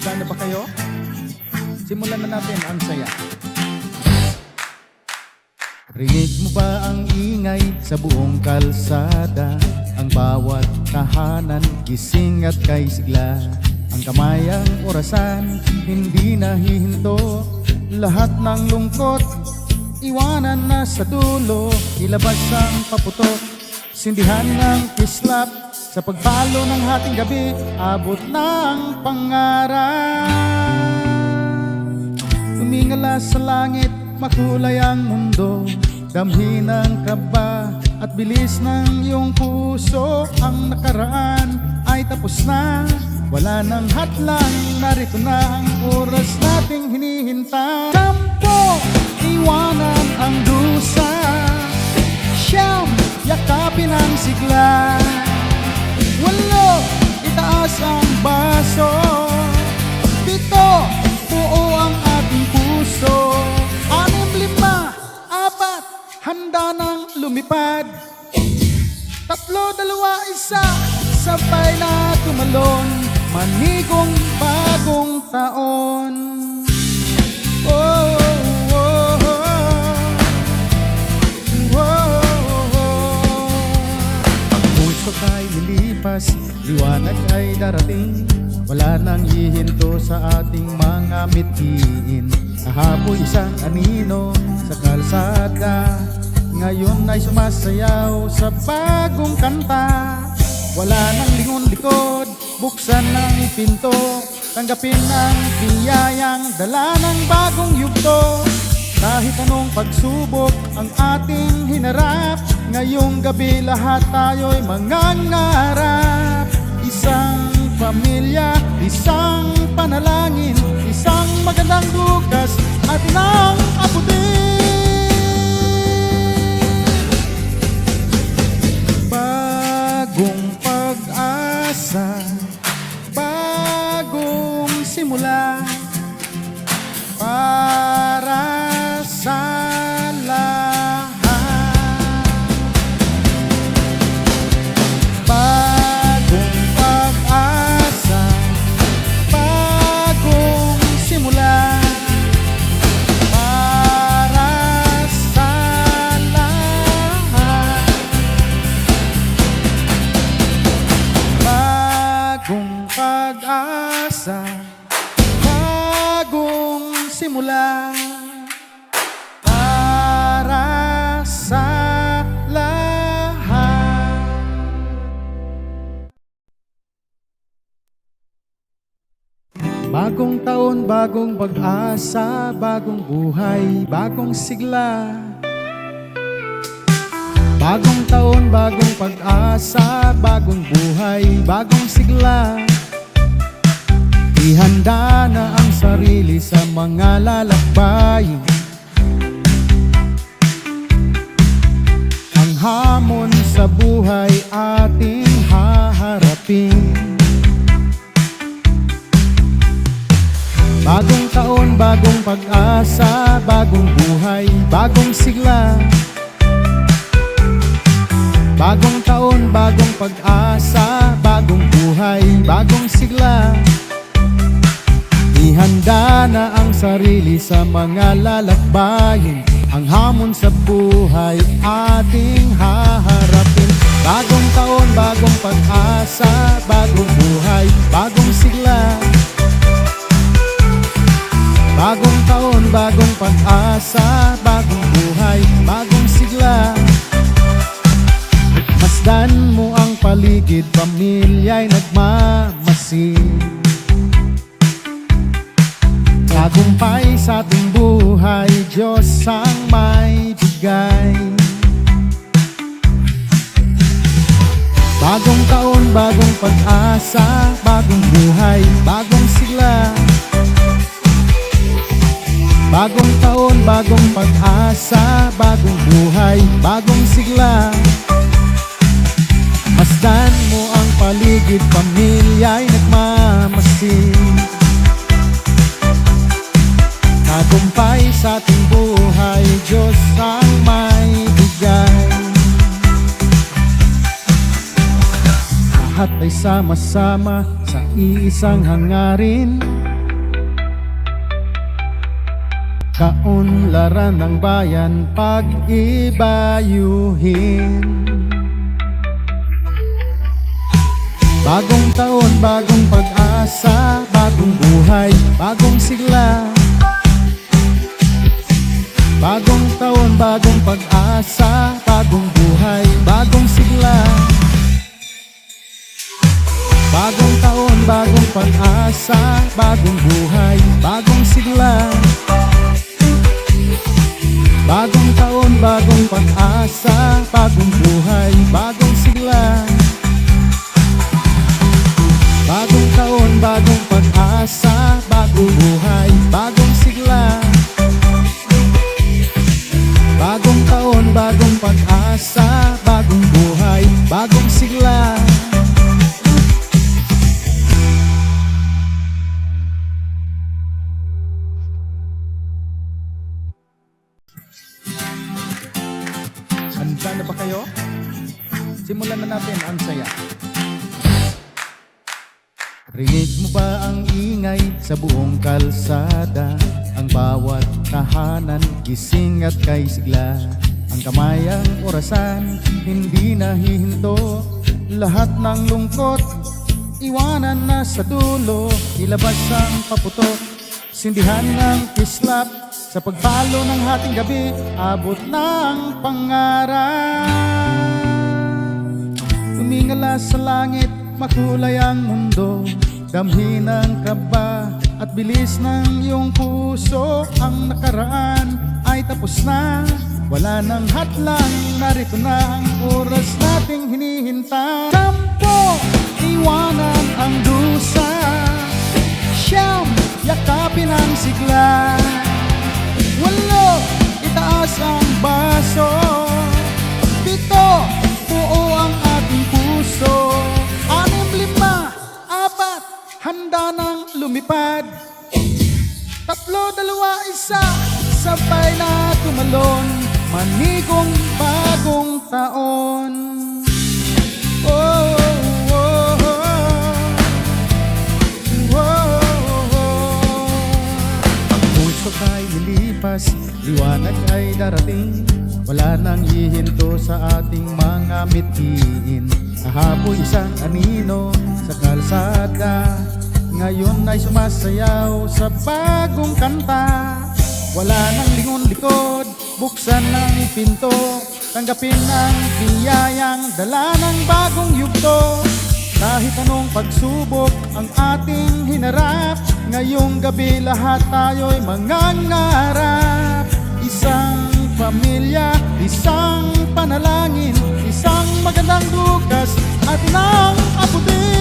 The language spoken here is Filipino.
Handa na ba kayo? Simulan na natin ang saya. Rinig mo ba ang ingay sa buong kalsada? Ang bawat tahanan, gising at kay sigla. Ang kamayang orasan, hindi nahihinto. Lahat ng lungkot, iwanan na sa dulo. Ilabas ang paputok, sindihan ng kislap. Sa pagpalo ng hating gabi, abot ng pangarap. Tumingala sa langit, makulay ang mundo. Damhin ng kaba at bilis ng iyong puso. Ang nakaraan ay tapos na, wala nang hadlang. Narito na ang oras nating hinihintay. 10, iwanan ang dusa. 9, yakapin ang sigla. 8, itaas ang baso. 7, buo ang ating puso. 6, 5, 4, handa nang lumipad. 3, 2, 1, sabay na tumalon. Manigong bagong taon. Oh, oh, oh, oh, oh. Ang puso ay lilipas, liwanag ay darating. Wala nang hihinto sa ating mga mithiin. Kahapoy isang anino sa kalsada, ngayon ay sumasayaw sa bagong kanta. Wala nang lingon likod, buksan ng pinto. Tanggapin ang biyayang dala ng bagong yugto. Kahit anong pagsubok ang ating hinarap, ngayong gabi lahat tayo'y mangangarap. Isang pamilya, isang panalangin, isang magandang bukas at nang abutin. Bagong pag-asa, bagong simula para sa lahat. Bagong pag-asa, bagong simula para sa lahat. Bagong pag-asa, bagong simula para sa lahat. Bagong taon, bagong pag-asa, bagong buhay, bagong sigla. Bagong taon, bagong pag-asa, bagong buhay, bagong sigla. Ihanda na ang sarili sa mga lalakbayin. Ang hamon sa buhay ating haharapin. Bagong taon, bagong pag-asa, bagong buhay, bagong sigla. Bagong taon, bagong pag-asa, bagong buhay, bagong sigla. Ihanda na ang sarili sa mga lalakbayin. Ang hamon sa buhay ating haharapin. Bagong taon, bagong pag-asa, bagong buhay, bagong sigla. Bagong taon, bagong pag-asa, bagong buhay, bagong sigla. Masdan mo ang paligid, pamilya'y nagmamasid. Tagumpay sa ating buhay, Diyos ang may bigay. Bagong taon, bagong pag-asa, bagong buhay, bagong sigla. Bagong taon, bagong pag-asa, bagong buhay, bagong sigla. Masdan mo ang paligid, pamilya'y nagmamasid. Tagumpay sa ating buhay, Diyos ang may bigay. Lahat ay sama-sama sa iisang hangarin. Kaunlaran ng bayan pag-ibayuhin. Bagong taon, bagong pag-asa, bagong buhay, bagong sigla. Bagong taon, bagong pag-asa, bagong buhay, bagong sigla. Bagong taon, bagong pag-asa, bagong buhay, bagong sigla. Bagong taon, bagong pag-asa, bagong buhay, bagong sigla. Bagong taon, bagong pag-asa, bagong buhay, bagong sigla. Bagong taon, bagong pag-asa, bagong buhay, bagong sigla. Handa na ba kayo? Simulan na natin ang saya. Rinig mo ba ang ingay sa buong kalsada? Ang bawat tahanan, gising at kay sigla. Ang kamayang orasan, hindi nahihinto. Lahat ng lungkot, iwanan na sa dulo. Ilabas ang paputok, sindihan ng kislap. Sa pagpalo ng hating gabi, abot ng pangarap. Tumingala sa langit, makulay ang mundo. Damhin ng kaba at bilis ng iyong puso. Ang nakaraan ay tapos na, wala nang hadlang. Narito na ang oras nating hinihintay. 10, iwanan ang dusa. 9, yakapin ang sigla. 8, itaas ang baso. 7, buo ang ating puso. 6, 5, 4, handa nang lumipad. 3, 2, 1, sabay na tumalon. Manigong bagong taon. Oh, oh, oh, oh, oh, oh. Ang puso ay lilipas, liwanag ay darating. Wala nang hihinto sa ating mga mithiin. Kahapoy isang anino sa kalsada, ngayon ay sumasayaw sa bagong kanta. Wala nang lingon likod, buksan ng pinto. Tanggapin ang biyayang dala ng bagong yugto. Kahit anong pagsubok ang ating hinarap, ngayong gabi lahat tayo'y mangangarap. Isang pamilya, isang panalangin, isang magandang bukas at inang abutin.